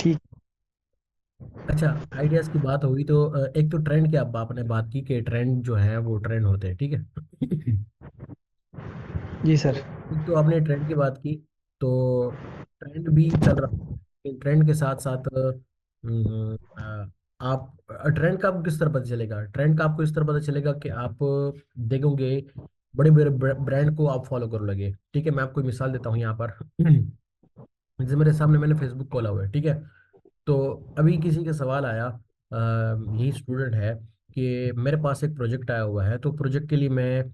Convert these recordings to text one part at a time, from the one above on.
ठीक। अच्छा, आइडियाज की बात हुई तो एक तो ट्रेंड की आप आपने बात की कि ट्रेंड जो है वो ट्रेंड होते हैं, ठीक है। जी तो सर। एक तो आपने ट्रेंड की बात की, तो ट्रेंड भी चल रहा है। ट्रेंड के साथ साथ आप ट्रेंड का आपको किस तरह पता चलेगा? ट्रेंड का आपको इस तरह पता चलेगा कि आप देखोगे बड़े बड़े ब्रांड को आप फॉलो कर लोगे, ठीक है। मैं आपको एक मिसाल देता हूँ यहाँ पर। जैसे मेरे सामने मैंने फेसबुक खोला हुआ है, ठीक है। तो अभी किसी का सवाल आया, यही स्टूडेंट है, कि मेरे पास एक प्रोजेक्ट आया हुआ है, तो प्रोजेक्ट के लिए मैं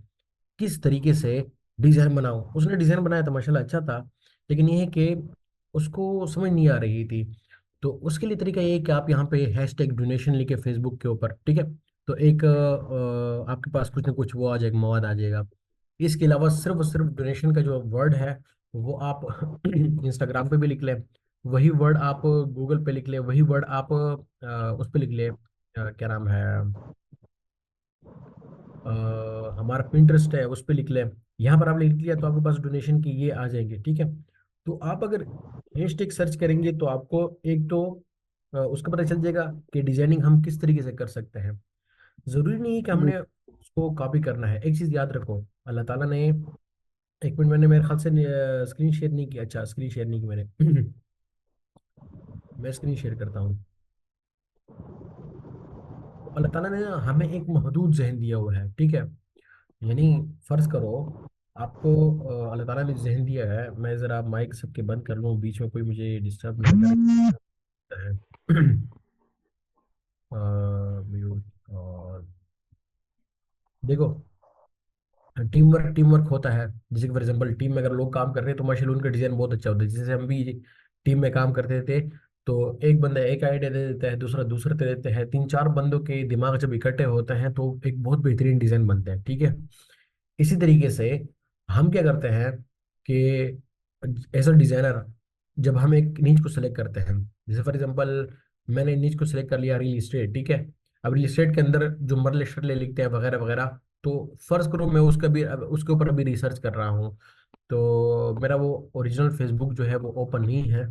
किस तरीके से डिजाइन बनाऊं। उसने डिजाइन बनाया था, माशाल्लाह अच्छा था, लेकिन ये है कि उसको समझ नहीं आ रही थी। तो उसके लिए तरीका ये है कि आप यहाँ पे हैशटैग डोनेशन लिखे फेसबुक के ऊपर, ठीक है। तो एक आपके पास कुछ ना कुछ वो आ जाएगा, मवाद आ जाएगा। इसके अलावा सिर्फ और सिर्फ डोनेशन का जो वर्ड है वो आप इंस्टाग्राम पे भी लिख लें, वही वर्ड आप गूगल पे लिख लें, वही वर्ड आप उस पे लिख लें, क्या नाम है, अ, हमारा पिंटरेस्ट है उस पर लिख लें। यहाँ पर आप लिख लिया तो आपके पास डोनेशन की ये आ जाएंगे, ठीक है। तो आप अगर हैशटैग सर्च करेंगे तो आपको एक तो उसका पता चल जाएगा कि डिजाइनिंग हम किस तरीके से कर सकते हैं। जरूरी नहीं है कि जी। हमने उसको कॉपी करना है। एक चीज याद रखो, अल्लाह ताला ने, एक मिनट, मैंने मेरे ख्याल से स्क्रीन शेयर नहीं की। अच्छा, स्क्रीन शेयर नहीं की मैंने। मैं स्क्रीन शेयर करता हूँ। तो अल्लाह ताला ने हमें एक महदूद जहन दिया हुआ है, ठीक है। यानी फर्ज करो आपको अल्लाह ताला ने जहन दिया है। मैं ज़रा माइक सबके बंद कर लूँ, बीच में कोई मुझे डिस्टर्ब ना करे। म्यूट। और देखो, टीम वर्क, टीम वर्क होता है। जैसे फॉर एग्जांपल टीम में अगर लोग काम कर रहे हैं तो माशाल्लाह उनका डिजाइन बहुत अच्छा होता है। जैसे हम भी टीम में काम करते थे, तो एक बंदा एक आइडिया दे देता है, दूसरा दूसरा दे देते हैं, तीन चार बंदों के दिमाग जब इकट्ठे होते हैं तो एक बहुत बेहतरीन डिजाइन बनता है, ठीक है। इसी तरीके से हम क्या करते हैं कि एज अ डिजाइनर जब हम एक नीच को सेलेक्ट करते हैं, जैसे फॉर एग्जांपल मैंने नीच को सेलेक्ट कर लिया रियल इस्टेट, ठीक है। अब रियल इस्टेट के अंदर जो मरले शर्ले लिखते हैं वगैरह वगैरह, तो फर्ज करो मैं उसका भी उसके ऊपर अभी रिसर्च कर रहा हूँ। तो मेरा वो ओरिजिनल फेसबुक जो है वो ओपन नहीं है।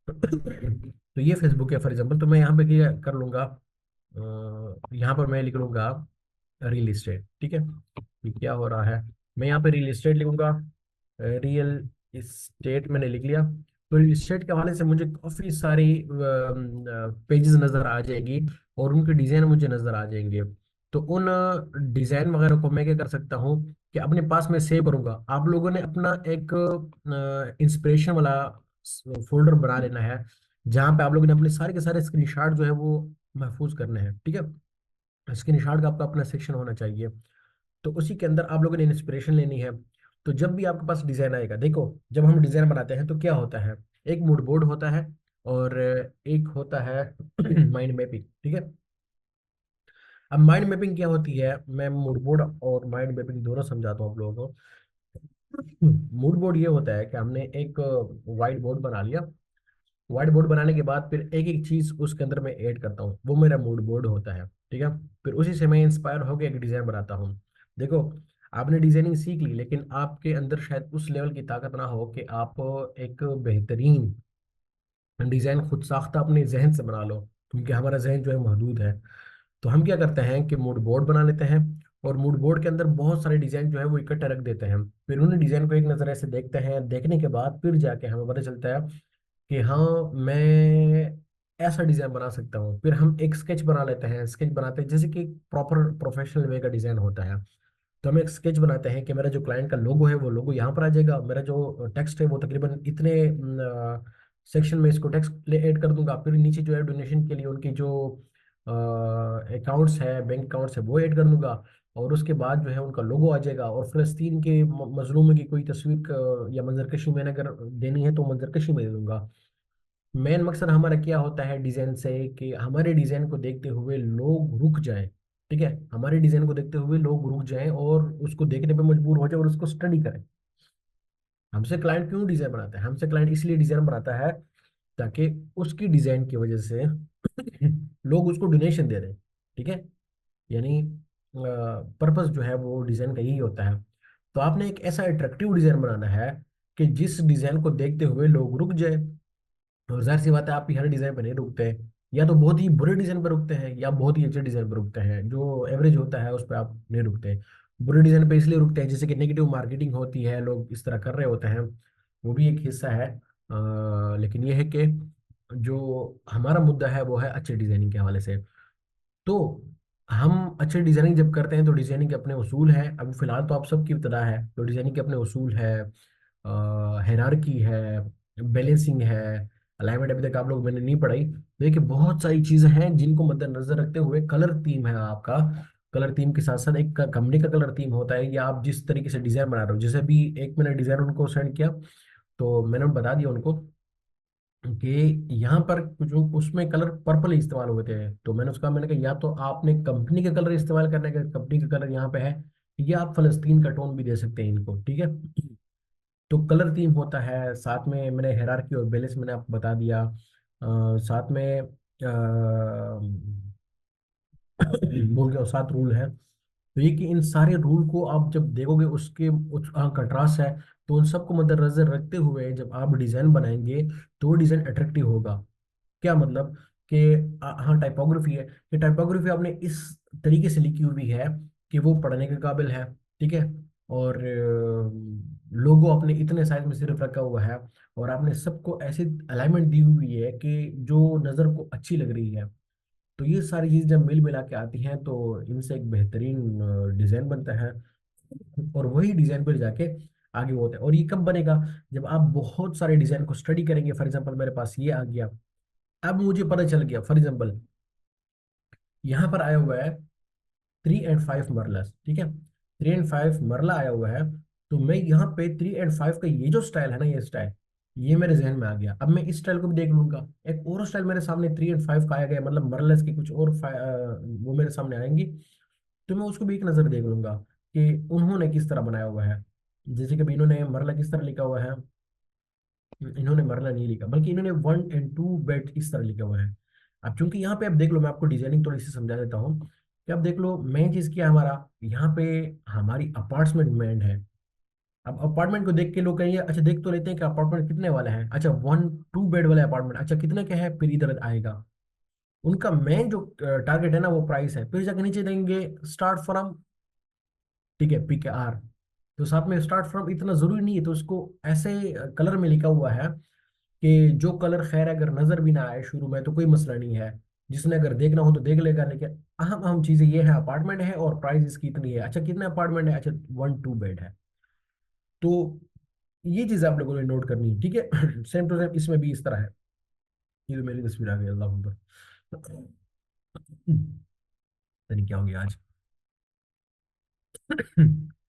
तो ये फेसबुक है फॉर एग्जांपल, तो मैं यहाँ पे क्या कर लूँगा, यहाँ पर मैं लिख लूँगा रियल इस्टेट, ठीक है। ये क्या हो रहा है, मैं यहाँ पे रियल इस्टेट लिखूंगा। रियल इस्टेट मैंने लिख लिया। तो रियल इस्टेट के हवाले से मुझे काफ़ी सारी पेजेस नज़र आ जाएगी, और उनके डिज़ाइन मुझे नज़र आ जाएंगे। तो उन डिज़ाइन वगैरह को मैं क्या कर सकता हूँ कि अपने पास में सेव करूंगा। आप लोगों ने अपना एक इंस्पिरेशन वाला फोल्डर बना लेना है, जहाँ पे आप लोगों ने अपने सारे के सारे स्क्रीनशॉट जो है वो महफूज करने हैं, ठीक है। स्क्रीनशॉट का आपका अपना सेक्शन होना चाहिए। तो उसी के अंदर आप लोगों ने इंस्पिरेशन लेनी है। तो जब भी आपके पास डिजाइन आएगा, देखो, जब हम डिजाइन बनाते हैं तो क्या होता है, एक मूड बोर्ड होता है, और एक होता है माइंड मैपिंग, ठीक है। अब माइंड मैपिंग क्या होती है, मैं मूड बोर्ड और माइंड मैपिंग दोनों समझाता हूँ आप लोगों को। मूड बोर्ड ये होता है कि हमने एक वाइट बोर्ड बना लिया। व्हाइट बोर्ड बनाने के बाद फिर एक एक चीज उसके अंदर मैं ऐड करता हूँ, वो मेरा मूड बोर्ड होता है, ठीक है। फिर उसी से मैं इंस्पायर होकर एक डिजाइन बनाता हूँ। देखो, आपने डिजाइनिंग सीख ली, लेकिन आपके अंदर शायद उस लेवल की ताकत ना हो कि आप एक बेहतरीन डिजाइन खुद साख्ता अपने जहन से बना लो, क्योंकि हमारा जहन जो है महदूद है। तो हम क्या करते हैं कि मूड बोर्ड बना लेते हैं, और मूड बोर्ड के अंदर बहुत सारे डिजाइन जो है वो इकट्ठे रख देते हैं। फिर उन्हीं डिजाइन को एक नजर ऐसे देखते हैं, देखने के बाद फिर जाके हमें पता चलता है कि हाँ, मैं ऐसा डिजाइन बना सकता हूँ। फिर हम एक स्केच बना लेते हैं, स्केच बनाते हैं जैसे कि प्रॉपर प्रोफेशनल वे का डिजाइन होता है। तो हम एक स्केच बनाते हैं कि मेरा जो क्लाइंट का लोगो है वो लोगो यहाँ पर आ जाएगा, मेरा जो टेक्स्ट है वो तकरीबन इतने सेक्शन में इसको टेक्स्ट ऐड कर दूंगा। फिर नीचे जो है डोनेशन के लिए उनकी जो अकाउंट्स है, बैंक अकाउंट्स है, वो ऐड कर दूंगा। और उसके बाद जो है उनका लोगो आ जाएगा, और फिलिस्तीन के मजलूम की कोई तस्वीर या मंजरकशी मैंने अगर देनी है तो मंजरकशी में दे दूंगा। मेन मकसद हमारा क्या होता है डिजाइन से, कि हमारे डिजाइन को देखते हुए लोग रुक जाएं, ठीक है। हमारे डिजाइन को देखते हुए लोग रुक जाएं और उसको देखने पे मजबूर हो जाए और उसको स्टडी करें। हमसे क्लाइंट क्यों डिजाइन बनाता है? हमसे क्लाइंट इसलिए डिजाइन बनाता है ताकि उसकी डिजाइन की वजह से लोग उसको डोनेशन दे दें, ठीक है। यानी पर्पस जो है वो डिजाइन का यही होता है। तो आपने एक ऐसा अट्रैक्टिव डिजाइन बनाना है कि जिस डिजाइन को देखते हुए लोग रुक जाए। और जाहिर सी बात है आप ही हर डिजाइन पर नहीं रुकते हैं, या तो बहुत ही बुरे डिजाइन पर रुकते हैं या बहुत ही अच्छे डिजाइन पर रुकते हैं, जो एवरेज होता है उस पर आप नहीं रुकते। बुरे डिजाइन पे इसलिए रुकते हैं जैसे कि नेगेटिव मार्केटिंग होती है, लोग इस तरह कर रहे होते हैं, वो भी एक हिस्सा है। लेकिन ये है कि जो हमारा मुद्दा है वो है अच्छे डिजाइनिंग के हवाले से। तो हम अच्छे डिजाइनिंग जब करते हैं तो डिजाइनिंग के अपने उसूल हैं। अब फिलहाल तो आप सबकी इब्तदा है, तो डिजाइनिंग के अपने उसूल है, हायरार्की है, बैलेंसिंग है, अलाइनमेंट अभी तक आप लोग मैंने नहीं पढ़ाई। देखिए बहुत सारी चीजें हैं जिनको मद्देनजर रखते हुए कलर थीम है आपका। कलर थीम के साथ साथ एक कंपनी का कलर थीम होता है, या आप जिस तरीके से डिजाइन बना रहे हो। जैसे भी एक मैंने डिजाइन उनको सेंड किया, तो मैंने बता दिया उनको कि यहाँ पर कुछ उसमें कलर पर्पल इस्तेमाल हुए थे। तो मैंने कहा या तो आपने कंपनी का कलर इस्तेमाल करने का, कंपनी का कलर यहाँ पे है, या आप फलस्तीन का टोन भी दे सकते हैं इनको, ठीक है। तो कलर थीम होता है, साथ में मैंने हायरार्की और बैलेंस मैंने आपको बता दिया। साथ में बोल गया 7 रूल है। तो ये कि इन सारे रूल को आप जब देखोगे उसके उस कंट्रास्ट है, तो उन सबको मद्देनजर रखते हुए जब आप डिजाइन बनाएंगे तो वो डिजाइन अट्रैक्टिव होगा। क्या मतलब कि हाँ टाइपोग्राफी है, कि टाइपोग्राफी आपने इस तरीके से लिखी हुई है कि वो पढ़ने के काबिल है, ठीक है। और लोगो आपने इतने साइज में सिर्फ रखा हुआ है, और आपने सबको ऐसी अलाइनमेंट दी हुई है कि जो नज़र को अच्छी लग रही है। तो ये सारी चीज़ जब मिल मिला के आती हैं तो इनसे एक बेहतरीन डिजाइन बनता है। और वही डिजाइन पर जाके आगे वो होता है। और ये कब बनेगा? जब आप बहुत सारे डिजाइन को स्टडी करेंगे। फॉर एग्जांपल मेरे पास ये आ गया, अब मुझे पता चल गया फॉर एग्जांपल यहाँ पर आया हुआ है 3 and 5 मरलस, ठीक है। 3 and 5 मरला आया हुआ है। तो मैं यहाँ पे 3 and 5 का ये जो स्टाइल है ना, ये स्टाइल ये मेरे जहन में आ गया। अब मैं इस स्टाइल को भी देख लूंगा। एक और स्टाइल मेरे सामने 3 and 5 का आया गया, मतलब मरलस के कुछ और वो मेरे सामने आएंगी। तो मैं उसको भी एक नजर देख लूंगा कि उन्होंने किस तरह बनाया हुआ है। जैसे कि अभी इन्होंने मरला किस तरह लिखा हुआ है, इन्होंने मरला नहीं लिखा, बल्कि इन्होंने 1 and 2 बेड इस तरह लिखा हुआ है। अब चूंकि यहाँ पे आप देख लो, मैं आपको डिजाइनिंग थोड़ी सी समझा देता हूँ कि आप देख लो मेन चीज क्या है हमारा। यहाँ पे हमारी अपार्टमेंट है। अब अपार्टमेंट को देख के लोग कहेंगे अच्छा देख तो लेते हैं कि अपार्टमेंट कितने वाला है। अच्छा 1 2 बेड वाला अपार्टमेंट, अच्छा कितने का है, फिर इधर आएगा उनका मेन जो टारगेट है ना, वो प्राइस है। फिर जाके नीचे देंगे स्टार्ट फ्रॉम, ठीक है, PKR। तो साथ में स्टार्ट फ्रॉम इतना जरूरी नहीं है, तो उसको ऐसे कलर में लिखा हुआ है कि जो कलर खैर अगर नजर भी ना आए शुरू में तो कोई मसला नहीं है, जिसने अगर देखना हो तो देख लेगा। लेकिन अहम अहम चीजें ये है, अपार्टमेंट है और प्राइस इसकी इतनी है। अच्छा कितने अपार्टमेंट है, अच्छा 1 2 बेड है। तो ये चीज आप लोगों ने नोट करनी है, ठीक है। सेम टू सेम इसमें भी इस तरह है। ये तो मेरी तस्वीर आ गई, अल्लाह अकबर। पता नहीं क्या हो गया आज।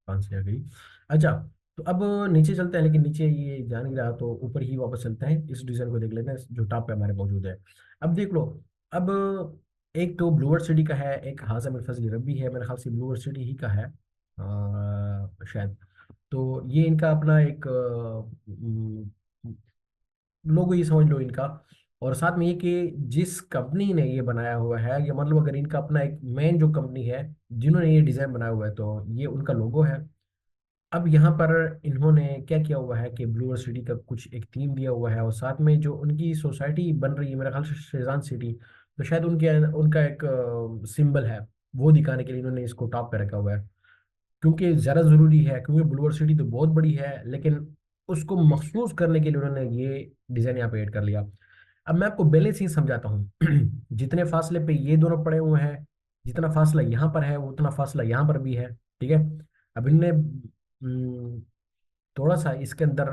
कहाँ से आ गई। अच्छा, तो अब नीचे चलते हैं, लेकिन नीचे ये जा नहीं रहा तो ऊपर ही वापस चलते हैं। इस डिजाइन को देख लेते हैं जो टॉप पे हमारे मौजूद है। अब देख लो, अब एक तो ब्लूअर सिटी का है, एक हाजा फजल रबी है, मेरे ख्याल से ब्लूअर सिटी ही का है शायद। तो ये इनका अपना एक लोगो ये समझ लो इनका। और साथ में ये कि जिस कंपनी ने ये बनाया हुआ है, या मतलब अगर इनका अपना एक मेन जो कंपनी है जिन्होंने ये डिजाइन बनाया हुआ है, तो ये उनका लोगो है। अब यहाँ पर इन्होंने क्या किया हुआ है कि ब्लू सिटी का कुछ एक थीम दिया हुआ है, और साथ में जो उनकी सोसाइटी बन रही है मेरे ख्याल से शेजान सिटी, तो शायद उनके उनका एक सिंबल है, वो दिखाने के लिए इन्होंने इसको टॉप पे रखा हुआ है। क्योंकि ज़्यादा ज़रूरी है, क्योंकि ब्लू सिटी तो बहुत बड़ी है, लेकिन उसको मखसूस करने के लिए उन्होंने ये डिज़ाइन यहाँ पे ऐड कर लिया। अब मैं आपको बैलेंसिंग समझाता हूँ। जितने फासले पे ये दोनों पड़े हुए हैं, जितना फासला यहाँ पर है उतना फासला यहाँ पर भी है, ठीक है। अब इनने थोड़ा सा इसके अंदर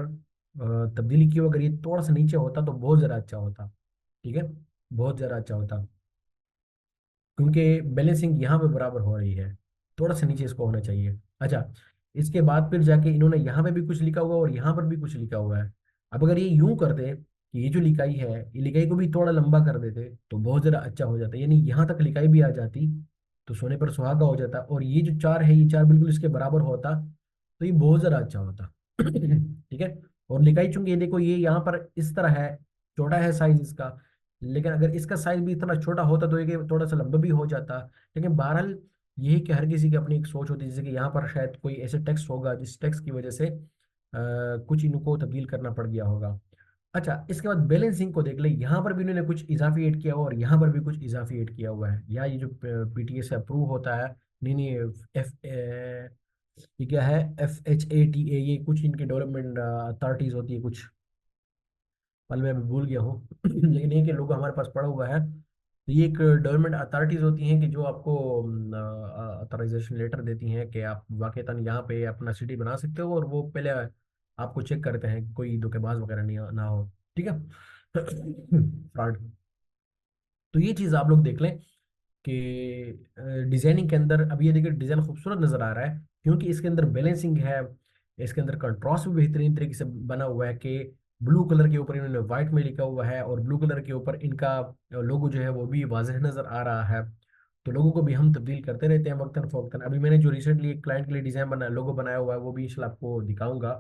तब्दीली की हो, अगर ये थोड़ा सा नीचे होता तो बहुत ज़्यादा अच्छा होता, ठीक है, बहुत ज़्यादा अच्छा होता। क्योंकि बैलेंसिंग यहाँ पे बराबर हो रही है, थोड़ा सा नीचे इसको होना चाहिए। अच्छा, इसके बाद फिर जाके इन्होंने यहाँ पे भी कुछ लिखा हुआ है और यहाँ पर भी कुछ लिखा हुआ है। अब अगर ये यूं करते कि ये जो लिखाई है, ये लिखाई को भी थोड़ा लंबा कर देते तो बहुत ज़्यादा अच्छा हो जाता, यानी यहाँ तक लिखाई भी आ जाती तो सोने पर सुहागा हो जाता। और ये जो चार है, ये चार बिल्कुल इसके बराबर होता तो ये बहुत ज़्यादा अच्छा होता। ठीक है। और लिखाई चूंकि ये देखो ये यहाँ पर इस तरह है, छोटा है साइज इसका, लेकिन अगर इसका साइज भी इतना छोटा होता तो ये थोड़ा सा लंबा भी हो जाता। लेकिन बहरहाल यही कि हर किसी की अपनी एक सोच होती है, जैसे कि यहाँ पर शायद कोई ऐसे टेक्स्ट होगा जिस टेक्स्ट की वजह से कुछ इनको तब्दील करना पड़ गया होगा। अच्छा, इसके बाद बैलेंसिंग को देख ले, यहाँ पर भी इन्होंने कुछ इजाफी ऐड किया हुआ और यहाँ पर भी कुछ इजाफी ऐड किया हुआ है। या ये जो पीटीए से अप्रूव होता है, नहीं नहीं, ये क्या है, FHATA, ये कुछ इनके डेवलपमेंट अथॉरिटीज होती है कुछ, पल मैं अभी भूल गया हूँ लेकिन ये कि लोगो हमारे पास पड़ा हुआ है। तो ये एक डेवलपमेंट अथॉरिटीज होती हैं कि जो आपको अथॉराइजेशन लेटर देती हैं कि आप वाकईतन यहाँ पे अपना सिटी बना सकते हो, और वो पहले आपको चेक करते हैं कि कोई धोखेबाज वगैरह नहीं ना हो, ठीक है फ्रॉड। तो ये चीज़ आप लोग देख लें कि डिजाइनिंग के अंदर, अब ये देखिए डिजाइन खूबसूरत नजर आ रहा है क्योंकि इसके अंदर बैलेंसिंग है, इसके अंदर कंट्रास्ट भी बेहतरीन तरीके से बना हुआ है कि ब्लू कलर के ऊपर इन्होंने व्हाइट में लिखा हुआ है और ब्लू कलर के ऊपर इनका लोगो जो है वो भी वाजह नजर आ रहा है। तो लोगों को भी हम तब्दील करते रहते हैं वक्तन फवक्तन। अभी मैंने जो रिसेंटली एक क्लाइंट के लिए डिजाइन बना लोगो बनाया हुआ है वो भी इंशाल्लाह आपको दिखाऊंगा,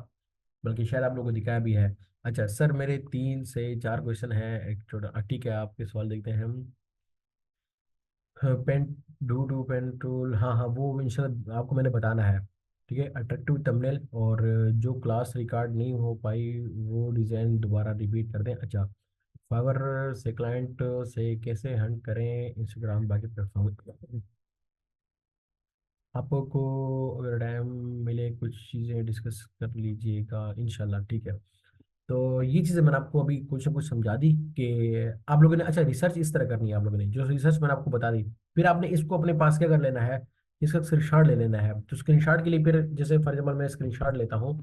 बल्कि शायद आप लोगों को दिखाया भी है। अच्छा सर, मेरे 3 से 4 क्वेश्चन है, एक छोटा, ठीक है आपके सवाल देखते हैं हम। पेन, डू पेन टूल, हाँ हाँ, वो इंशाल्लाह आपको मैंने बताना है। ठीक है, अट्रैक्टिव थंबनेल, और जो क्लास रिकॉर्ड नहीं हो पाई वो डिज़ाइन दोबारा रिपीट कर दें। अच्छा, फाइवर से क्लाइंट से कैसे हंट करें इंस्टाग्राम बाकी प्लेटफॉर्म। आपको अगर टाइम मिले कुछ चीज़ें डिस्कस कर लीजिएगा इंशाल्लाह, ठीक है। तो ये चीज़ें मैंने आपको अभी कुछ ना कुछ समझा दी कि आप लोगों ने, अच्छा रिसर्च इस तरह करनी है आप लोगों ने, जो रिसर्च मैंने आपको बता दी, फिर आपने इसको अपने पास क्या कर लेना है, इसका स्क्रीनशॉट ले लेना है। तो स्क्रीनशॉट के लिए फिर जैसे फॉर एग्जाम्पल मैं स्क्रीनशॉट लेता हूँ,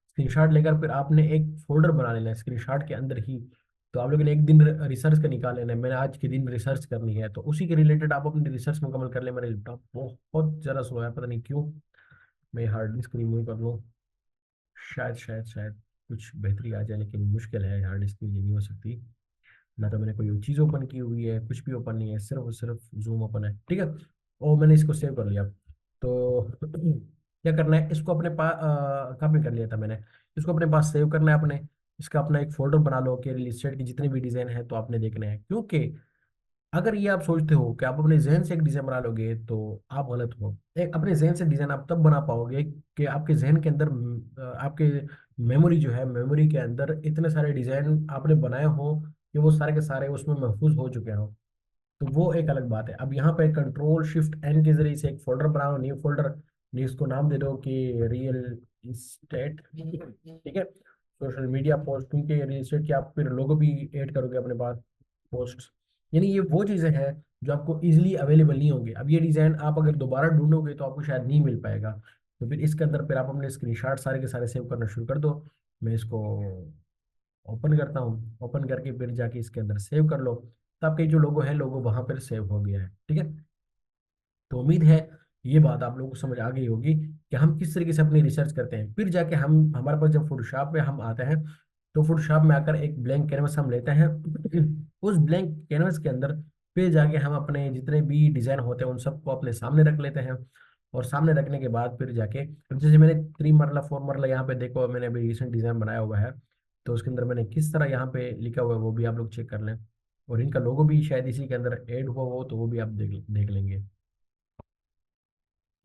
स्क्रीनशॉट लेकर फिर आपने एक फोल्डर बना लेना है स्क्रीनशॉट के अंदर ही। तो आप लोगों ने एक दिन रिसर्च का निकाल लेना है, मैंने आज के दिन रिसर्च करनी है, तो उसी के रिलेटेड आप अपनी रिसर्च मुकम्मल कर ले। मेरा लैपटॉप बहुत ज़्यादा स्लो है, पता नहीं क्यों। मैं हार्ड डिस्क रिमूव कर लूँ, शायद कुछ बेहतरी आ जाए, लेकिन मुश्किल है, हार्ड डिस्क ये नहीं हो सकती। ना तो मैंने कोई चीज़ ओपन की हुई है, कुछ भी ओपन नहीं है, सिर्फ और सिर्फ जूम ओपन है, ठीक है। और मैंने इसको सेव कर लिया। तो क्या करना है, इसको अपने पास कॉपी कर लिया था मैंने, इसको अपने पास सेव करना है अपने। इसका अपना एक फोल्डर बना लो कि रियल एस्टेट की जितने भी डिज़ाइन है तो आपने देखने हैं, क्योंकि अगर ये आप सोचते हो कि आप अपने जहन से एक डिजाइन बना लोगे तो आप गलत हो। एक अपने जहन से डिजाइन आप तब बना पाओगे कि आपके जहन के अंदर आपके मेमोरी जो है, मेमोरी के अंदर इतने सारे डिजाइन आपने बनाए हो कि वो सारे के सारे उसमें महफूज हो चुके हो। तो वो एक अलग बात है। अब यहाँ पे कंट्रोल Shift N के जरिए से एक फोल्डर बनाओ, न्यू फोल्डर, जिसको नाम दे दो कि रियल इस्टेट, ठीक है। सोशल मीडिया पोस्ट, क्योंकि रियल इस्टेट की आप फिर लोगो भी ऐड करोगे अपने पास, पोस्ट, यानी ये वो चीज़ें हैं जो आपको इजीली अवेलेबल नहीं होंगी। अब ये डिज़ाइन आप अगर दोबारा ढूंढोगे तो आपको शायद नहीं मिल पाएगा। तो फिर इसके अंदर फिर आप अपने स्क्रीनशॉट सारे के सारे सेव करना शुरू कर दो। मैं इसको ओपन करता हूँ, ओपन करके फिर जाके इसके अंदर सेव कर लो। तो आपके जो लोगो है, लोगो वहां पर सेव हो गया है, ठीक है। तो उम्मीद है ये बात आप लोगों को समझ आ गई होगी कि हम किस तरीके से अपनी रिसर्च करते हैं। फिर जाके हम, हमारे पास जब फोटोशॉप पे हम आते हैं, तो फोटोशॉप में आकर एक ब्लैंक कैनवस हम लेते हैं उस ब्लैंक कैनवस के अंदर फिर जाके हम अपने जितने भी डिजाइन होते हैं उन सबको अपने सामने रख लेते हैं। और सामने रखने के बाद फिर जाके, अब जैसे मैंने 3 मरला 4 मरला यहाँ पे देखो, मैंने अभी रिसेंट डिजाइन बनाया हुआ है, तो उसके अंदर मैंने किस तरह यहाँ पे लिखा हुआ है वो भी आप लोग चेक कर लें। और इनका लोगो भी शायद इसी के अंदर ऐड हुआ हो, तो वो भी आप देख देख लेंगे।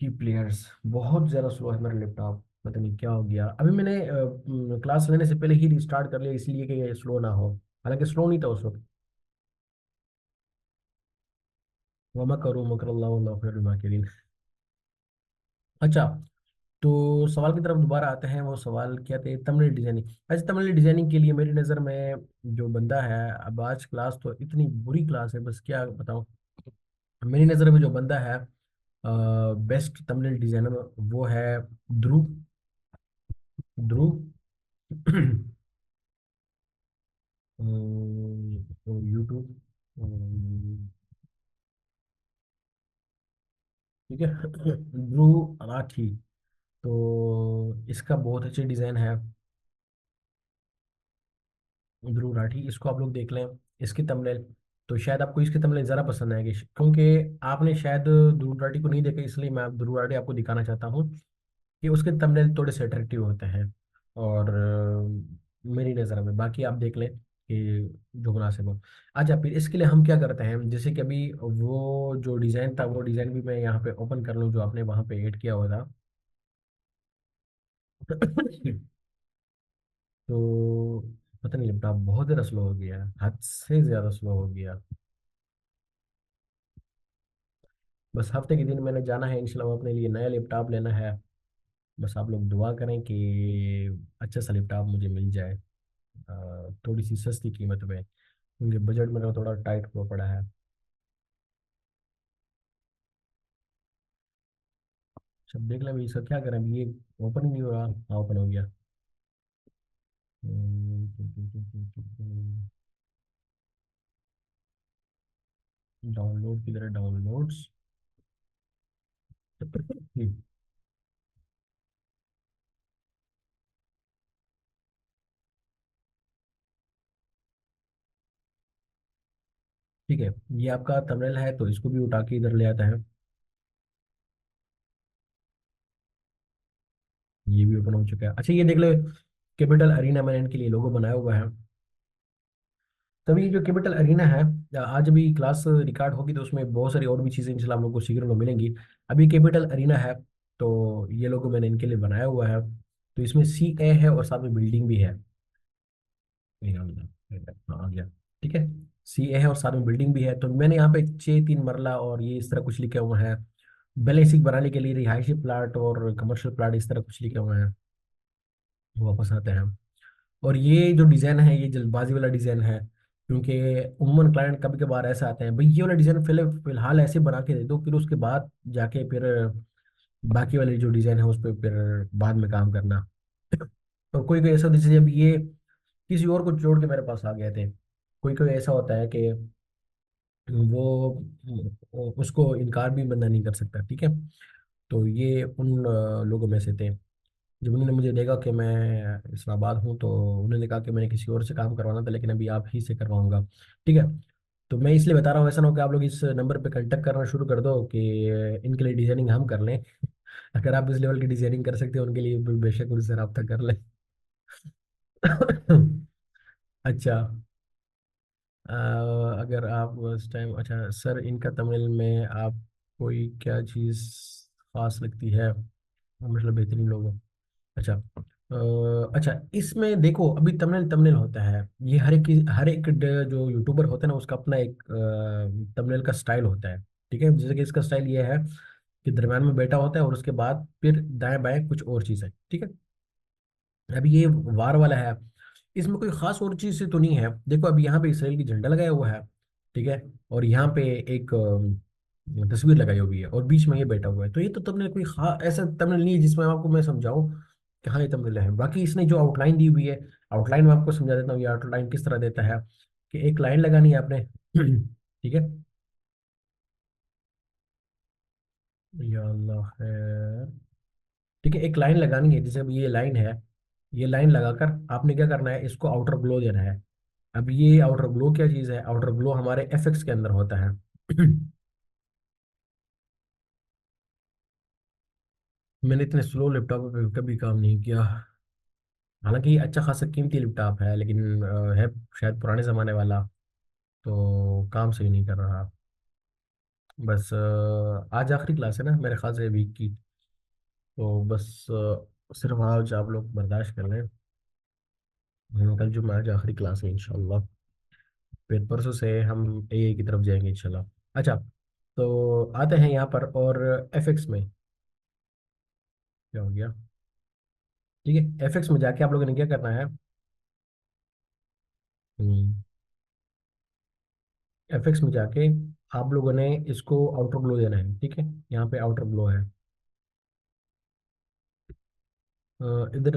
की प्लेयर्स, बहुत ज़्यादा स्लो है मेरा लैपटॉप, पता नहीं क्या हो गया। अभी मैंने क्लास लेने से पहले ही रिस्टार्ट कर लिया इसलिए कि ये स्लो ना हो, हालांकि स्लो नहीं था उस वक्त। वमा करूँ मकर अल्लाह वल्लाहु खैरुल माकिरीन। अच्छा, तो सवाल की तरफ दोबारा आते हैं। वो सवाल क्या थे, तमिल डिजाइनिंग। अच्छा, तमिल डिजाइनिंग के लिए मेरी नज़र में जो बंदा है, अब आज क्लास तो इतनी बुरी क्लास है, बस क्या बताऊँ। मेरी नज़र में जो बंदा है बेस्ट तमिल डिजाइनर, वो है ध्रुव। ध्रुव यूट्यूब, ठीक है ध्रुव राठी। तो इसका बहुत अच्छे डिज़ाइन है, ध्रुव राठी, इसको आप लोग देख लें। इसकी थंबनेल, तो शायद आपको इसकी थंबनेल ज़रा पसंद आएगी, क्योंकि आपने शायद ध्रुव राठी को नहीं देखा, इसलिए मैं ध्रुव राठी आपको दिखाना चाहता हूँ कि उसके थंबनेल थोड़े से अट्रैक्टिव होते हैं। और मेरी नज़र में बाकी आप देख लें कि जो मुनासिब हो। अच्छा, फिर इसके लिए हम क्या करते हैं, जैसे कि अभी वो जो डिज़ाइन था, वो डिज़ाइन भी मैं यहाँ पे ओपन कर लूँ जो आपने वहाँ पे ऐड किया हुआ था तो पता नहीं, लैपटॉप बहुत ज़्यादा स्लो हो गया, हद से ज़्यादा स्लो हो गया। बस हफ्ते के दिन मैंने जाना है इंशाल्लाह, अपने लिए नया लैपटॉप लेना है। बस आप लोग दुआ करें कि अच्छा सा लैपटॉप मुझे मिल जाए, थोड़ी सी सस्ती कीमत में, क्योंकि बजट मेरा थोड़ा टाइट हुआ पड़ा है। सब देख लें अभी, इसका क्या करें, अभी ये ओपन ही नहीं हो रहा। हाँ, ओपन हो गया। डाउनलोड किधर है, डाउनलोड्स। ठीक है, ये आपका थंबनेल है तो इसको भी उठा के इधर ले आता है। ये भी ओपन हो चुका है। अच्छा, ये देख ले, कैपिटल अरीना मैंने इनके लिए लोगो बनाया हुआ है। तभी ये जो कैपिटल अरीना है, आज भी क्लास रिकॉर्ड होगी तो उसमें बहुत सारी और भी चीज़ें इंशाल्लाह हम लोग को सीखने को मिलेंगी। अभी कैपिटल अरीना है, तो ये लोगो मैंने इनके लिए बनाया हुआ है। तो इसमें CA है और साथ में बिल्डिंग भी है। ये आ गया। हाँ, आ गया। ठीक है, CA है और साथ में बिल्डिंग भी है। तो मैंने यहाँ पे 6 3 मरला और ये इस तरह कुछ लिखे हुए हैं। बेसिक बनाने के लिए रिहायशी प्लाट और कमर्शियल प्लाट इस तरह कुछ लिखे हुए हैं। वापस आते हैं। और ये जो डिज़ाइन है ये जल्दबाजी वाला डिज़ाइन है, क्योंकि उमूमन क्लाइंट कभी कभार ऐसा आते हैं, भाई ये वाला डिज़ाइन फिलहाल ऐसे बना के दे दो, फिर उसके बाद जाके फिर बाकी वाले जो डिज़ाइन है उस पर फिर बाद में काम करना। और कोई कोई ऐसा, जैसे अब ये किसी और को जोड़ के मेरे पास आ गए थे। कोई कोई ऐसा होता है कि वो उसको इनकार भी बंदा नहीं कर सकता। ठीक है, तो ये उन लोगों में से थे। जब उन्होंने मुझे देखा कि मैं इस्लामाबाद हूँ तो उन्होंने कहा कि मैंने किसी और से काम करवाना था, लेकिन अभी आप ही से करवाऊंगा। ठीक है, तो मैं इसलिए बता रहा हूँ, ऐसा ना हो कि आप लोग इस नंबर पे कांटेक्ट करना शुरू कर दो कि इनके लिए डिजाइनिंग हम कर लें। अगर आप इस लेवल की डिजाइनिंग कर सकते हो उनके लिए, बेशक उनसे रब्ता कर लें। अच्छा, अ, अगर आप उस टाइम, अच्छा सर इनका तमिल में आप कोई क्या चीज़ खास लगती है, मतलब बेहतरीन लोगो। अच्छा, अच्छा इसमें देखो, अभी तमिल तमिल होता है, ये हर एक जो यूट्यूबर होता है ना उसका अपना एक तमिल का स्टाइल होता है। ठीक है, जैसे कि इसका स्टाइल ये है कि दरम्यान में बैठा होता है और उसके बाद फिर दाएं बाएं कुछ और चीज़ है। ठीक है, अभी ये वार वाला है, इसमें कोई खास और चीज़ से तो नहीं है। देखो अभी यहाँ पे इसराइल की झंडा लगाया हुआ है। ठीक है, और यहाँ पे एक तस्वीर लगाई हुई है और बीच में ये बैठा हुआ है, तो ये तो तमिल कोई खास ऐसा तमिल नहीं है जिसमें आपको मैं समझाऊं कि हाँ ये तमिल है। बाकी इसने जो आउटलाइन दी हुई है, आउटलाइन में आपको समझा देता हूँ ये आउटलाइन किस तरह देता है। कि एक लाइन लगानी है आपने। ठीक है, या अल्लाह खैर। ठीक है, एक लाइन लगानी है, जैसे अब ये लाइन है, ये लाइन लगाकर आपने क्या करना है, इसको आउटर ग्लो देना है। अब ये आउटर ग्लो क्या चीज़ है, आउटर ग्लो हमारे FX के अंदर होता है। मैंने इतने स्लो लैपटॉप पे कभी काम नहीं किया। हालांकि ये अच्छा खासा कीमती लैपटॉप है, लेकिन है शायद पुराने ज़माने वाला, तो काम सही नहीं कर रहा। बस आज आखिरी क्लास है ना मेरे ख्याल से वीक की, तो बस सिर्फ आज आप लोग बर्दाश्त कर लें। कल जो आज आखिरी क्लास है इंशाल्लाह, फिर परसों से हम AA की तरफ जाएंगे इंशाल्लाह। अच्छा, तो आते हैं यहाँ पर, और FX में क्या हो गया। ठीक है, FX में जाके आप लोगों ने क्या करना है, FX में जाके आप लोगों ने इसको आउटर ग्लो देना है। ठीक है, यहाँ पे आउटर ग्लो है, इधर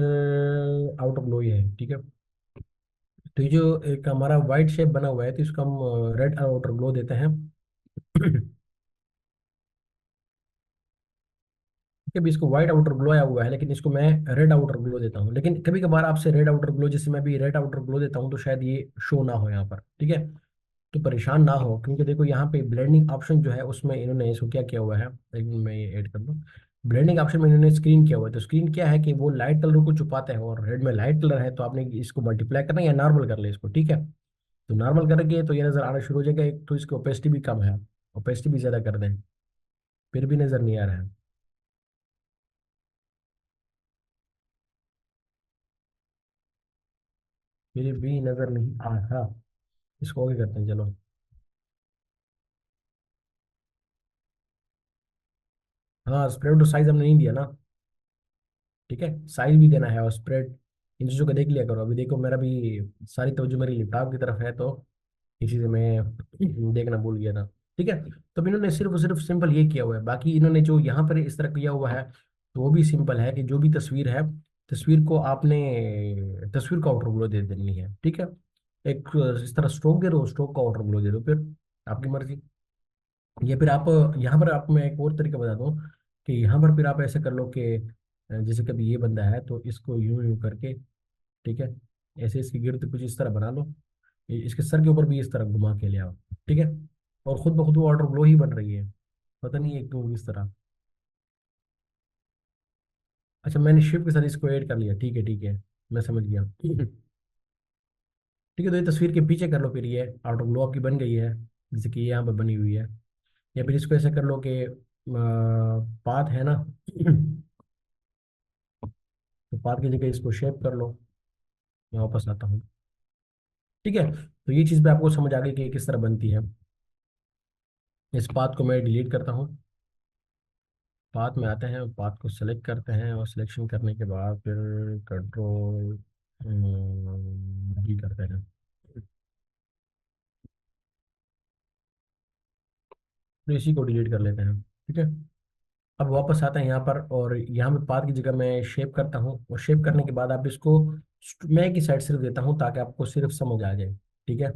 आउटर ग्लो ही है। ठीक है, तो ये जो एक हमारा वाइट शेप बना हुआ है तो इसको हम रेड आउटर ग्लो देते हैं। अभी इसको व्हाइट आउटर ग्लो आया हुआ है, लेकिन इसको मैं रेड आउटर ग्लो देता हूँ। लेकिन कभी कभार आपसे रेड आउटर ग्लो, जैसे मैं भी रेड आउटर ग्लो देता हूँ तो शायद ये शो ना हो यहाँ पर। ठीक है, तो परेशान ना हो, क्योंकि देखो यहाँ पे ब्लेंडिंग ऑप्शन जो है उसमें इन्होंने इसको क्या किया हुआ है, एक मिनट मैं ये ऐड कर दूँ। ब्लेंडिंग ऑप्शन में इन्होंने स्क्रीन किया हुआ है, तो स्क्रीन क्या है कि वो लाइट कलर को छुपाता है, और रेड में लाइट कलर है, तो आपने इसको मल्टीप्लाई करना है या नॉर्मल कर ले इसको। ठीक है, तो नॉर्मल करेंगे तो ये नज़र आना शुरू हो जाएगा। एक तो इसकी ओपेसिटी भी कम है, ओपेसिटी भी ज़्यादा कर दें, फिर भी नज़र नहीं आ रहा है। फिर भी नजर नहीं आ रहा। इसको आगे करते हैं चलो। हाँ, स्प्रेड तो साइज हमने नहीं दिया ना। ठीक है, साइज भी देना है और स्प्रेड, इन चीज़ों को देख लिया करो। अभी देखो मेरा भी सारी तवज्जो मेरी लैपटॉप की तरफ है, तो इसी से मैं देखना भूल गया था। ठीक है, तो अब इन्होंने सिर्फ और सिर्फ सिंपल ये किया हुआ है। बाकी इन्होंने जो यहाँ पर इस तरह किया हुआ है, तो वो भी सिंपल है कि जो भी तस्वीर है, तस्वीर को आपने, तस्वीर का आउटर ग्लो दे देनी है। ठीक है, एक इस तरह स्ट्रोक दे दो, स्ट्रोक का आउटर ग्लो दे दो, फिर आपकी मर्जी। या फिर आप यहाँ पर, आप मैं एक और तरीका बता दूँ कि यहाँ पर फिर आप ऐसे कर लो कि जैसे कभी ये बंदा है तो इसको यूं यूं करके, ठीक है, ऐसे इसकी गिर्द कुछ इस तरह बना लो, इसके सर के ऊपर भी इस तरह घुमा के ले आओ। ठीक है, और खुद ब खुद वो वाटर फ्लो ही बन रही है, पता नहीं है क्यों इस तरह। अच्छा, मैंने शिफ्ट के साथ इसको ऐड कर लिया, ठीक है ठीक है, मैं समझ गया। ठीक है, तो ये तस्वीर के पीछे कर लो, फिर ये आउटर ग्लो आपकी बन गई है, जैसे कि ये यहाँ पर बनी हुई है। या फिर इसको ऐसे कर लो कि पाथ है ना, तो पाथ की जगह इसको शेप कर लो। मैं वापस आता हूँ। ठीक है, तो ये चीज़ भी आपको समझ आ गई कि ये किस तरह बनती है। इस पाथ को मैं डिलीट करता हूँ। पाथ में आते हैं, पाथ को सेलेक्ट करते हैं, और सिलेक्शन करने के बाद फिर कंट्रोल डी करते हैं। तो इसी को डिलीट कर लेते हैं। ठीक है, अब वापस आता है यहाँ पर, और यहाँ पे पाथ की जगह मैं शेप करता हूँ, और शेप करने के बाद आप इसको मैं की साइड सिर्फ देता हूँ ताकि आपको सिर्फ समझ आ जाए। ठीक है।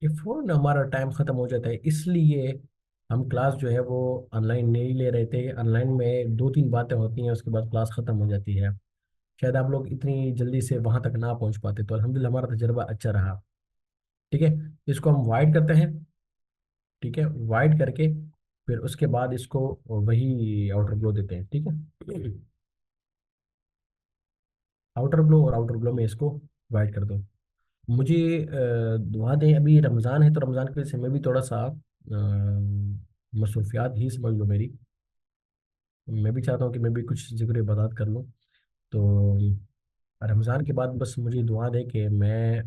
ये फ़ौरन हमारा टाइम ख़त्म हो जाता है, इसलिए हम क्लास जो है वो ऑनलाइन नहीं ले रहे थे। ऑनलाइन में दो तीन बातें होती हैं, उसके बाद क्लास ख़त्म हो जाती है। शायद आप लोग इतनी जल्दी से वहां तक ना पहुंच पाते, तो अल्हम्दुलिल्लाह हमारा तजर्बा अच्छा रहा। ठीक है, इसको हम वाइड करते हैं। ठीक है, वाइड करके फिर उसके बाद इसको वही आउटर ग्लो देते हैं। ठीक है, आउटर ग्लो, और आउटर ग्लो में इसको वाइड कर दो। मुझे दुआ दें, अभी रमज़ान है, तो रमज़ान की वजह से मैं भी थोड़ा सा मसरूफियात ही समझ लो मेरी। मैं भी चाहता हूँ कि मैं भी कुछ जिक्र इबादत कर लूँ। तो रमज़ान के बाद बस मुझे दुआ दे कि मैं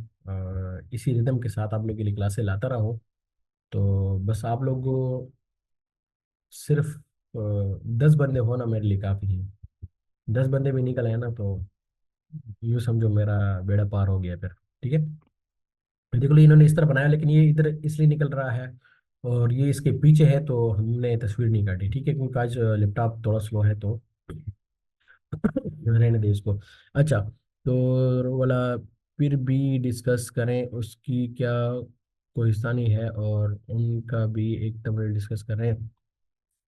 इसी रिदम के साथ आप लोग के लिए क्लासे लाता रहूँ। तो बस आप लोग सिर्फ 10 बंदे होना मेरे लिए काफ़ी है। 10 बंदे भी निकल आए ना, तो यूँ समझो मेरा बेड़ा पार हो गया फिर। ठीक है, देख लो इन्होंने इस तरह बनाया, लेकिन ये इधर इसलिए निकल रहा है, और ये इसके पीछे है, तो हमने तस्वीर नहीं काटी। ठीक है, क्योंकि आज लैपटॉप थोड़ा स्लो है, तो रहने दे इसको। अच्छा, तो वाला फिर भी डिस्कस करें उसकी क्या कोहिस्तानी है, और उनका भी एक तमिल डिस्कस करें।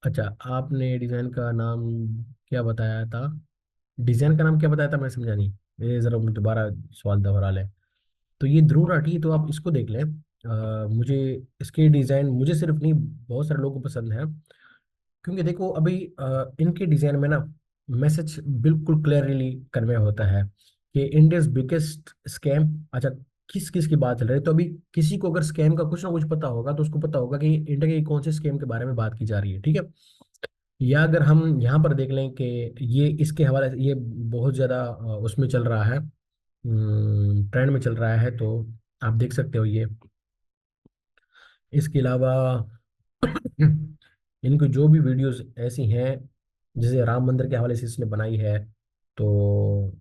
अच्छा, आपने डिज़ाइन का नाम क्या बताया था? डिज़ाइन का नाम क्या बताया था, मैं समझा नहीं। ये ज़रा मुझे दोबारा सवाल दोहरा लें। तो ये ध्रुव राठी, तो आप इसको देख लें। मुझे इसके डिज़ाइन, मुझे सिर्फ नहीं, बहुत सारे लोगों को पसंद है। क्योंकि देखो अभी इनके डिजाइन में ना मैसेज बिल्कुल क्लियरली कन्वे होता है कि इंडियाज बिगेस्ट स्कैम। अच्छा, किस किस की बात चल रही है, तो अभी किसी को अगर स्कैम का कुछ ना कुछ पता होगा, तो उसको पता होगा कि इंडिया के कौन से स्कैम के बारे में बात की जा रही है। ठीक है, या अगर हम यहाँ पर देख लें कि ये इसके हवाले से ये बहुत ज़्यादा उसमें चल रहा है, ट्रेंड में चल रहा है, तो आप देख सकते हो ये। इसके अलावा इनकी जो भी वीडियोस ऐसी हैं, जैसे राम मंदिर के हवाले से इसने बनाई है, तो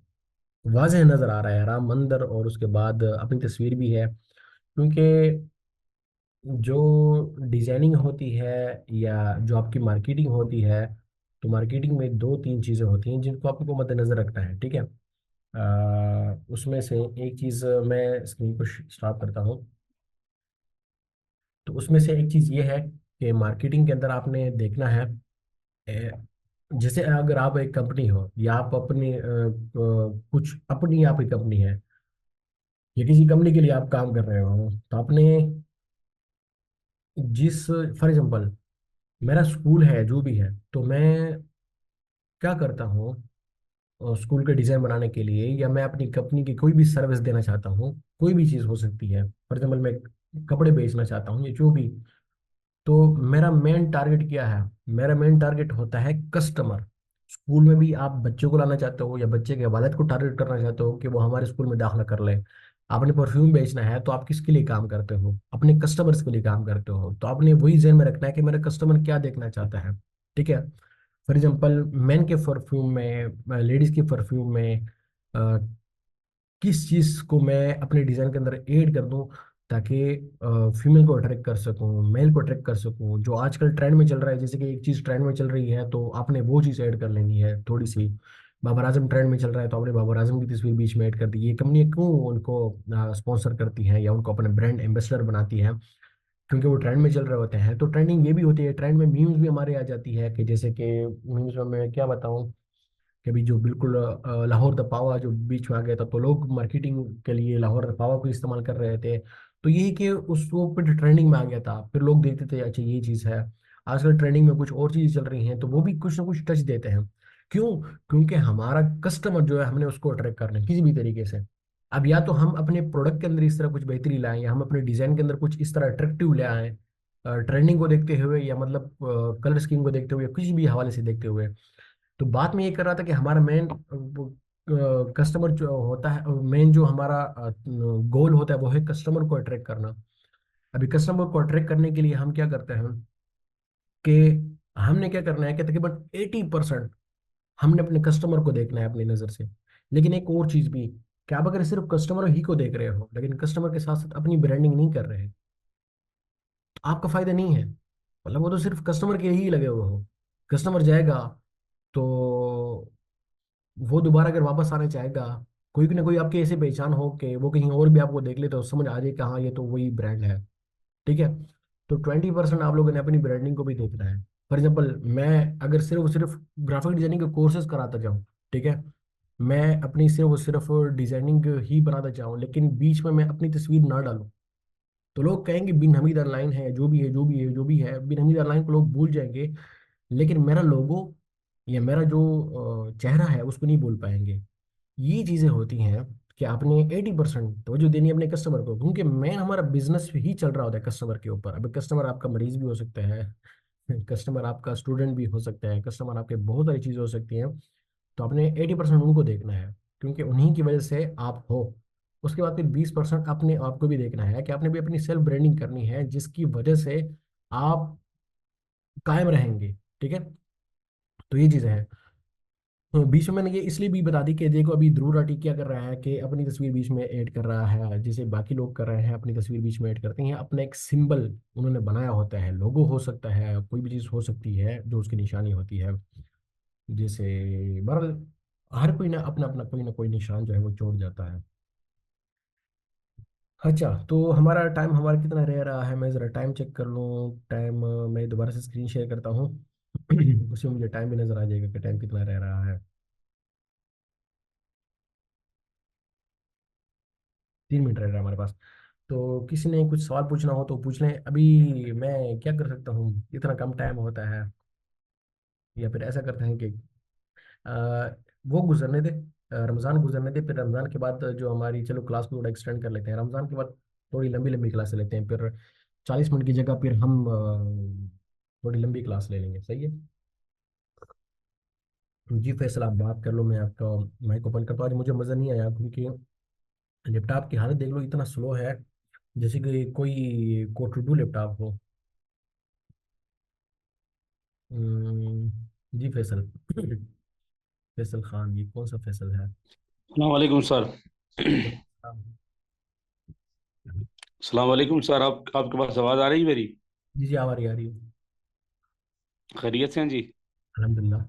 वाजह नज़र आ रहा है राम मंदिर, और उसके बाद अपनी तस्वीर भी है। क्योंकि जो डिजाइनिंग होती है, या जो आपकी मार्केटिंग होती है, तो मार्केटिंग में दो तीन चीज़ें होती हैं जिनको आपको मद्देनजर रखना है। ठीक है, उसमें से एक चीज़, मैं स्क्रीन को स्टॉप करता हूँ। तो उसमें से एक चीज़ ये है कि मार्केटिंग के अंदर आपने देखना है, ए, जैसे अगर आप एक कंपनी हो, या आप अपनी कुछ अपनी आप एक कंपनी है, या किसी कंपनी के लिए आप काम कर रहे हो, तो आपने जिस, फॉर एग्जांपल मेरा स्कूल है जो भी है, तो मैं क्या करता हूँ, स्कूल के डिज़ाइन बनाने के लिए, या मैं अपनी कंपनी की कोई भी सर्विस देना चाहता हूँ, कोई भी चीज़ हो सकती है, फॉर एग्जांपल मैं कपड़े बेचना चाहता हूँ, या जो भी। तो मेरा मेन टारगेट क्या है? मेरा मेन टारगेट होता है कस्टमर। स्कूल में भी आप बच्चे को लाना चाहते हो या बच्चे के वालिद को टारगेट करना चाहते हो कि वो हमारे स्कूल में दाखिला कर ले, आपने परफ्यूम बेचना है, तो आप किसके लिए काम करते हो? अपने कस्टमर्स के लिए काम करते हो। तो आपने वही जहन में रखना है कि मेरा कस्टमर क्या देखना चाहता है। ठीक है। फॉर एग्जाम्पल, मैन के परफ्यूम में, लेडीज के परफ्यूम में किस चीज को मैं अपने डिजाइन के अंदर ऐड कर दूं ताकि फीमेल को अट्रैक्ट कर सकूं, मेल को अट्रैक्ट कर सकूं। जो आजकल ट्रेंड में चल रहा है, जैसे कि एक चीज ट्रेंड में चल रही है तो आपने वो चीज ऐड कर लेनी है थोड़ी सी। बाबर आजम ट्रेंड में चल रहा है तो आपने बाबर आजम की तस्वीर बीच में ऐड कर दी। ये कंपनी क्यों उनको स्पॉन्सर करती हैं या उनको अपने ब्रांड एम्बेसडर बनाती हैं? क्योंकि वो ट्रेंड में चल रहे होते हैं। तो ट्रेंडिंग ये भी होती है, ट्रेंड में मीम्स भी हमारे आ जाती है कि जैसे कि मीम्स में मैं क्या बताऊं कि अभी जो बिल्कुल लाहौर द पावा जो बीच में आ गया था, तो लोग मार्केटिंग के लिए लाहौर द पावा को इस्तेमाल कर रहे थे। तो यही कि उस वो फिर ट्रेंडिंग में आ गया था, फिर लोग देखते थे अच्छा ये चीज़ है। आजकल ट्रेंडिंग में कुछ और चीज़ चल रही हैं तो वो भी कुछ ना कुछ टच देते हैं। क्यों? क्योंकि हमारा कस्टमर जो है, हमने उसको अट्रैक्ट करना है किसी भी तरीके से। अब या तो हम अपने प्रोडक्ट के अंदर इस तरह कुछ बेहतरी लाएं, या हम अपने डिजाइन के अंदर कुछ इस तरह अट्रैक्टिव ले आए, ट्रेंडिंग को देखते हुए या मतलब कलर स्कीम को देखते हुए या किसी भी हवाले से देखते हुए। तो बात में ये कर रहा था कि हमारा मेन कस्टमर जो होता है, मेन जो हमारा गोल होता है वो है कस्टमर को अट्रैक्ट करना। अभी कस्टमर को अट्रैक्ट करने के लिए हम क्या करते हैं कि हमने क्या करना है कि तकरीबन 80% हमने अपने कस्टमर को देखना है अपनी नज़र से। लेकिन एक और चीज़ भी, कि आप अगर सिर्फ कस्टमर ही को देख रहे हो लेकिन कस्टमर के साथ साथ अपनी ब्रांडिंग नहीं कर रहे, तो आपका फायदा नहीं है। मतलब वो तो सिर्फ कस्टमर के ही लगे हुए हो। कस्टमर जाएगा तो वो दोबारा अगर वापस आना चाहेगा, कोई ना कोई आपकी ऐसी पहचान हो कि वो कहीं और भी आपको देख ले तो समझ आ जाए कि हाँ ये तो वही ब्रांड है। ठीक है। तो 20% आप लोगों ने अपनी ब्रांडिंग को भी देखना है। फॉर एग्जाम्पल, मैं अगर सिर्फ सिर्फ ग्राफिक डिजाइनिंग के कोर्सेज कराता जाऊँ, ठीक है, मैं अपनी सिर्फ सिर्फ डिजाइनिंग ही बनाता जाऊँ लेकिन बीच में मैं अपनी तस्वीर ना डालूं, तो लोग कहेंगे बिन हमीद ऑनलाइन है, जो भी है जो भी है जो भी है, बिन हमीद ऑनलाइन को लोग भूल जाएंगे, लेकिन मेरा लोगो या मेरा जो चेहरा है उसको नहीं भूल पाएंगे। ये चीजें होती हैं कि आपने 80% तवज्जो देनी है अपने कस्टमर को, क्योंकि मेन हमारा बिजनेस ही चल रहा होता है कस्टमर के ऊपर। अभी कस्टमर आपका मरीज भी हो सकता है, कस्टमर आपका स्टूडेंट भी हो सकता है, कस्टमर आपके बहुत सारी चीजें हो सकती हैं। तो आपने 80% उनको देखना है क्योंकि उन्हीं की वजह से आप हो। उसके बाद फिर 20% अपने आपको भी देखना है कि आपने भी अपनी सेल्फ ब्रांडिंग करनी है जिसकी वजह से आप कायम रहेंगे। ठीक है। तो ये चीजें हैं। तो बीच में मैंने ये इसलिए भी बता दी कि देखो अभी ध्रुव राठी क्या कर रहा है कि अपनी तस्वीर बीच में ऐड कर रहा है, जैसे बाकी लोग कर रहे हैं अपनी तस्वीर बीच में ऐड करते हैं। अपना एक सिंबल उन्होंने बनाया होता है, लोगो हो सकता है, कोई भी चीज़ हो सकती है जो उसकी निशानी होती है। जैसे बहरहाल हर कोई ना अपना अपना कोई ना कोई निशान जो है वो छोड़ जाता है। अच्छा, तो हमारा टाइम हमारा कितना रह रहा है? मैं ज़रा टाइम चेक कर लूँ। टाइम मैं दोबारा से स्क्रीन शेयर करता हूँ। उसमें मुझे टाइम भी नज़र आ जाएगा कि टाइम कितना रह रहा है। 3 मिनट रह रहा है हमारे पास। तो किसी ने कुछ सवाल पूछना हो तो पूछ लें अभी। मैं क्या कर सकता हूँ, इतना कम टाइम होता है। या फिर ऐसा करते हैं कि अ, वो गुजरने दे, रमज़ान गुजरने दे, फिर रमज़ान के बाद जो हमारी, चलो क्लास को थोड़ा एक्सटेंड कर लेते हैं। रमज़ान के बाद थोड़ी लंबी लंबी क्लासें लेते हैं, फिर 40 मिनट की जगह फिर हम थोड़ी लंबी क्लास ले लेंगे। सही है? जी फैसल, आप बात कर लो, मैं आपका माइक ओपन करता हूँ। आज मुझे मज़ा नहीं आया क्योंकि लैपटॉप की हालत देख लो, इतना स्लो है जैसे कि कोई कोटूटू लैपटॉप हो। जी फैसल। फैसल खान, ये कौन सा फैसल है? अस्सलाम वालेकुम सर। हाँ। अस्सलाम वालेकुम सर, आप आपके पास आवाज़ आ रही है मेरी? जी जी, आ रही है। खैरियत से हैं जी? अल्हम्दुलिल्लाह।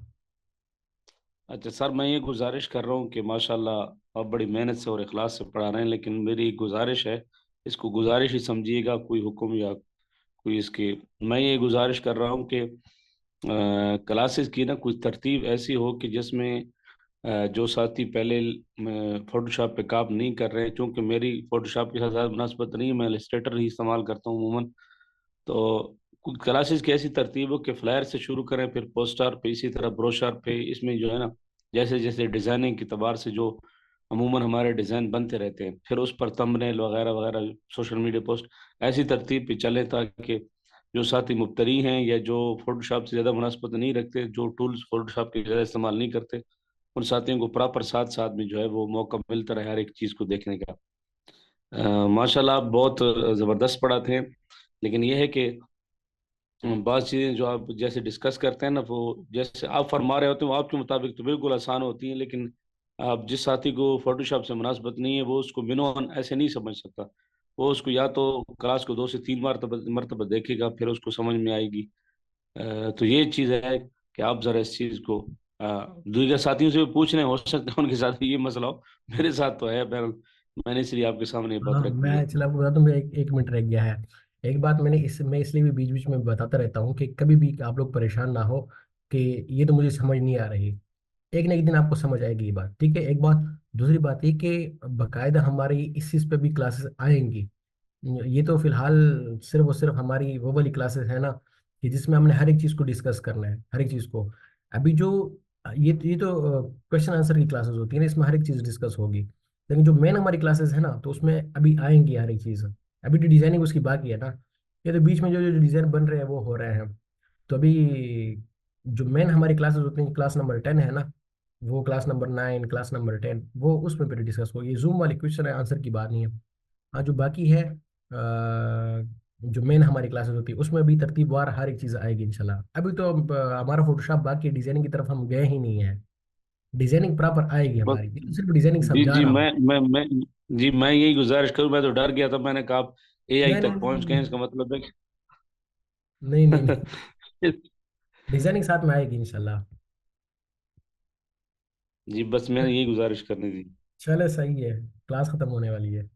अच्छा सर, मैं ये गुजारिश कर रहा हूँ कि माशाल्लाह आप बड़ी मेहनत से और इखलास से पढ़ा रहे हैं, लेकिन मेरी एक गुजारिश है, इसको गुजारिश ही समझिएगा, कोई हुक्म या कोई इसके। मैं ये गुजारिश कर रहा हूँ कि क्लासेस की ना कुछ तरतीब ऐसी हो कि जिसमें जो साथी पहले फोटोशॉप पे काम नहीं कर रहे हैं, क्योंकि मेरी फोटोशॉप के साथ ज़्यादा मुनासबत नहीं है, मैं इलस्ट्रेटर ही इस्तेमाल करता हूँ अमूमन। तो कुछ क्लासेस की ऐसी तरतीब हो कि फ्लायर से शुरू करें, फिर पोस्टर पे, इसी तरह ब्रोशर पे, इसमें जो है ना जैसे जैसे डिजाइनिंग के तबार से जो अमूमन हमारे डिज़ाइन बनते रहते हैं, फिर उस पर थंबनेल वगैरह वगैरह सोशल मीडिया पोस्ट ऐसी तरतीब पे चले ताकि जो साथी मुब्तरी हैं या जो फोटोशॉप से ज़्यादा मुनासबत नहीं रखते, जो टूल्स फोटोशॉप के ज़्यादा इस्तेमाल नहीं करते, उन साथियों को प्रॉपर साथ साथ में जो है वो मौका मिलता रहे हर एक चीज़ को देखने का। माशाल्लाह आप बहुत ज़बरदस्त पढ़ाते हैं। लेकिन ये है कि बात चीज़ें जो आप जैसे डिस्कस करते हैं ना, वो जैसे आप फरमा रहे होते हैं वो आपके मुताबिक तो बिल्कुल आसान होती हैं, लेकिन आप जिस साथी को फोटोशॉप से मुनासबत नहीं है वो उसको मिनोन ऐसे नहीं समझ सकता। वो उसको या तो क्लास को 2 से 3 मरतबा देखेगा फिर उसको समझ में आएगी। तो ये चीज़ है कि आप ज़रा इस चीज़ को दूसरे साथियों से भी पूछ रहे हैं, हो सकता है उनके साथ ये मसला हो, मेरे साथ तो है। बहरहाल मैंने इसलिए आपके सामने ये बात हाँ, रख दी है। मैं चला आपको बता दूं, मैं एक मिनट रह गया है। एक बात मैं इसलिए भी बीच बीच में बताता रहता हूँ कि कभी भी आप लोग परेशान ना हो कि ये तो मुझे समझ नहीं आ रही। एक ना एक दिन आपको समझ आएगी ये बात, ठीक है। एक बात, दूसरी बात ये कि बकायदा हमारी इस चीज़ पे भी क्लासेस आएंगी। ये तो फिलहाल सिर्फ और सिर्फ हमारी वो वाली क्लासेस है ना, कि जिसमें हमने हर एक चीज़ को डिस्कस करना है, हर एक चीज़ को। अभी जो ये तो क्वेश्चन आंसर की क्लासेस होती है ना, इसमें हर एक चीज़ डिस्कस होगी। लेकिन जो मेन हमारी क्लासेस है ना, तो उसमें अभी आएंगी हर एक चीज़। अभी तो डिजाइनिंग उसकी बाकी है ना। ये तो बीच में जो जो डिजाइन बन रहे हैं वो हो रहे हैं। तो अभी जो मेन हमारी क्लासेस होती हैं, क्लास नंबर 10 है ना, वो क्लास नंबर 9, क्लास नंबर 10, वो उसमें फिर डिस्कस होगी। जूम वाली क्वेश्चन आंसर की बात नहीं है। हाँ, जो बाकी है जो मेन हमारी क्लासेस होती है उसमें भी तरतीबवार हर एक चीज़ आएगी इंशाल्लाह। अभी तो हमारा फोटोशॉप बाकी डिजाइनिंग की तरफ हम गए ही नहीं है। डिजाइनिंग प्रॉपर आएगी बस। हमारी, ये तो सिर्फ डिजाइनिंग जी समझा जी, रहा हूँ। मैं जी मैं यही गुजारिश करूँ, मैं तो डर गया था, मैंने कहा आप एआई नहीं नहीं तक पहुंच नहीं गए हैं, इसका मतलब है नहीं नहीं नहीं, कि डिजाइनिंग साथ में आएगी इंशाल्लाह। जी बस मैंने यही गुजारिश करनी थी। चले, सही है। क्लास खत्म होने वाली है।